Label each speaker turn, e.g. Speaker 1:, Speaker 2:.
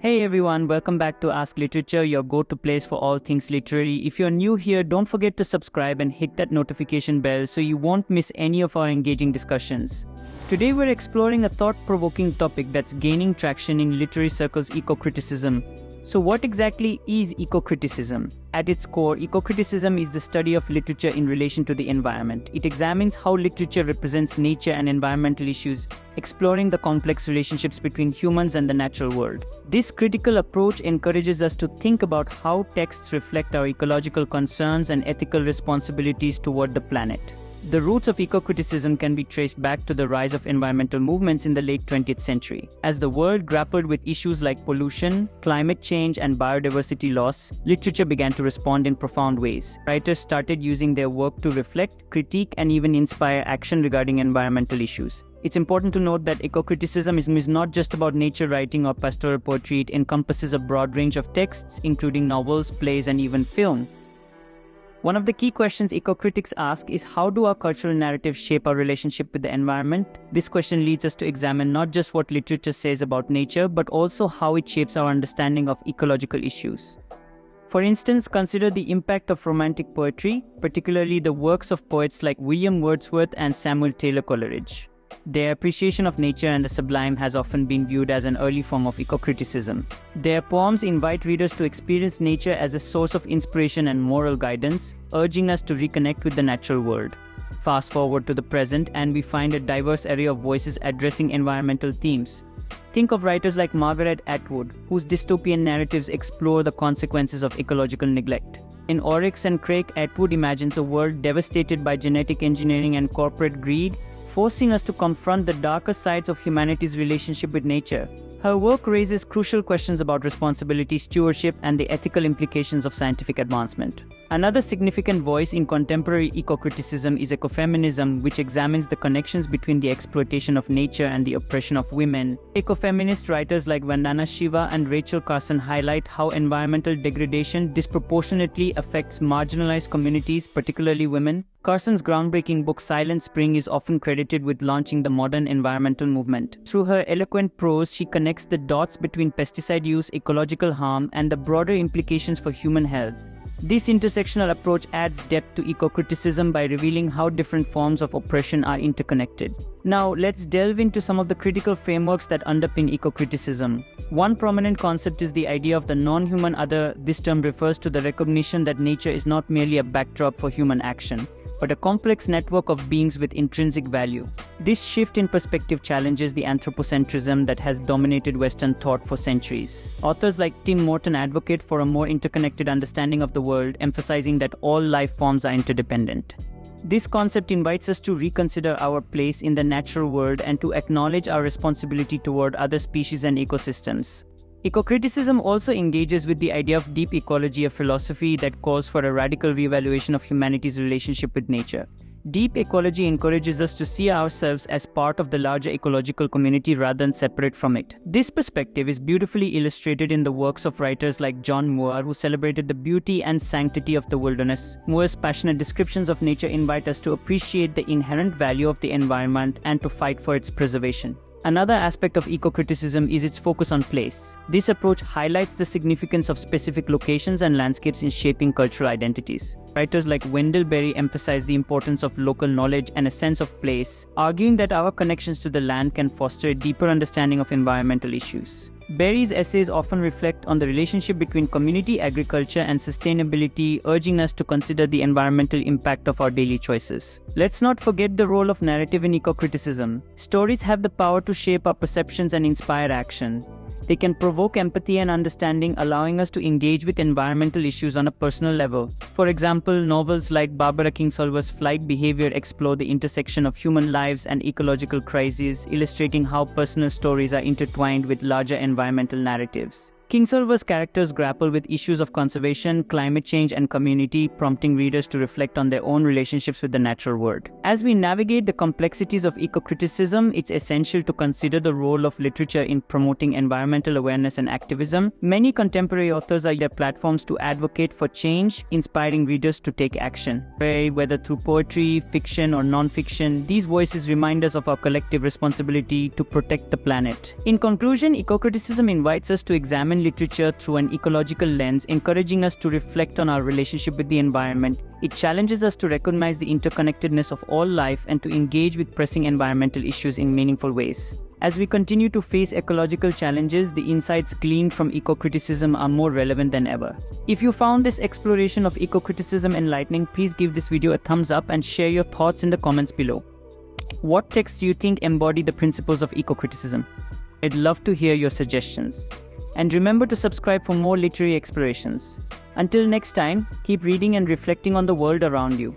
Speaker 1: Hey everyone, welcome back to Ask Literature, your go-to place for all things literary. If you're new here, don't forget to subscribe and hit that notification bell so you won't miss any of our engaging discussions. Today we're exploring a thought-provoking topic that's gaining traction in literary circles, eco-criticism. So what exactly is eco-criticism? At its core, eco-criticism is the study of literature in relation to the environment. It examines how literature represents nature and environmental issues, exploring the complex relationships between humans and the natural world. This critical approach encourages us to think about how texts reflect our ecological concerns and ethical responsibilities toward the planet. The roots of eco-criticism can be traced back to the rise of environmental movements in the late 20th century. As the world grappled with issues like pollution, climate change, and biodiversity loss, literature began to respond in profound ways. Writers started using their work to reflect, critique, and even inspire action regarding environmental issues. It's important to note that eco-criticism is not just about nature writing or pastoral poetry. It encompasses a broad range of texts, including novels, plays, and even film. One of the key questions eco-critics ask is, how do our cultural narratives shape our relationship with the environment? This question leads us to examine not just what literature says about nature, but also how it shapes our understanding of ecological issues. For instance, consider the impact of romantic poetry, particularly the works of poets like William Wordsworth and Samuel Taylor Coleridge. Their appreciation of nature and the sublime has often been viewed as an early form of eco-criticism. Their poems invite readers to experience nature as a source of inspiration and moral guidance, urging us to reconnect with the natural world. Fast forward to the present, and we find a diverse array of voices addressing environmental themes. Think of writers like Margaret Atwood, whose dystopian narratives explore the consequences of ecological neglect. In Oryx and Crake, Atwood imagines a world devastated by genetic engineering and corporate greed, forcing us to confront the darker sides of humanity's relationship with nature. Her work raises crucial questions about responsibility, stewardship, and the ethical implications of scientific advancement. Another significant voice in contemporary eco-criticism is ecofeminism, which examines the connections between the exploitation of nature and the oppression of women. Ecofeminist writers like Vandana Shiva and Rachel Carson highlight how environmental degradation disproportionately affects marginalized communities, particularly women. Carson's groundbreaking book Silent Spring is often credited with launching the modern environmental movement. Through her eloquent prose, she connects the dots between pesticide use, ecological harm, and the broader implications for human health. This intersectional approach adds depth to eco-criticism by revealing how different forms of oppression are interconnected. Now, let's delve into some of the critical frameworks that underpin eco-criticism. One prominent concept is the idea of the non-human other. This term refers to the recognition that nature is not merely a backdrop for human action, but a complex network of beings with intrinsic value. This shift in perspective challenges the anthropocentrism that has dominated Western thought for centuries. Authors like Tim Morton advocate for a more interconnected understanding of the world, emphasizing that all life forms are interdependent. This concept invites us to reconsider our place in the natural world and to acknowledge our responsibility toward other species and ecosystems. Eco-criticism also engages with the idea of deep ecology, a philosophy that calls for a radical reevaluation of humanity's relationship with nature. Deep ecology encourages us to see ourselves as part of the larger ecological community rather than separate from it. This perspective is beautifully illustrated in the works of writers like John Moore, who celebrated the beauty and sanctity of the wilderness. Moore's passionate descriptions of nature invite us to appreciate the inherent value of the environment and to fight for its preservation. Another aspect of eco-criticism is its focus on place. This approach highlights the significance of specific locations and landscapes in shaping cultural identities. Writers like Wendell Berry emphasize the importance of local knowledge and a sense of place, arguing that our connections to the land can foster a deeper understanding of environmental issues. Berry's essays often reflect on the relationship between community agriculture and sustainability, urging us to consider the environmental impact of our daily choices. Let's not forget the role of narrative in eco-criticism. Stories have the power to shape our perceptions and inspire action. They can provoke empathy and understanding, allowing us to engage with environmental issues on a personal level. For example, novels like Barbara Kingsolver's Flight Behavior explore the intersection of human lives and ecological crises, illustrating how personal stories are intertwined with larger environmental narratives. Kingsolver's characters grapple with issues of conservation, climate change, and community, prompting readers to reflect on their own relationships with the natural world. As we navigate the complexities of eco-criticism, it's essential to consider the role of literature in promoting environmental awareness and activism. Many contemporary authors are their platforms to advocate for change, inspiring readers to take action. Whether through poetry, fiction, or non-fiction, these voices remind us of our collective responsibility to protect the planet. In conclusion, eco-criticism invites us to examine literature through an ecological lens, encouraging us to reflect on our relationship with the environment. It challenges us to recognize the interconnectedness of all life and to engage with pressing environmental issues in meaningful ways. As we continue to face ecological challenges, the insights gleaned from eco-criticism are more relevant than ever. If you found this exploration of eco-criticism enlightening, please give this video a thumbs up and share your thoughts in the comments below. What texts do you think embody the principles of eco-criticism? I'd love to hear your suggestions. And remember to subscribe for more literary explorations. Until next time, keep reading and reflecting on the world around you.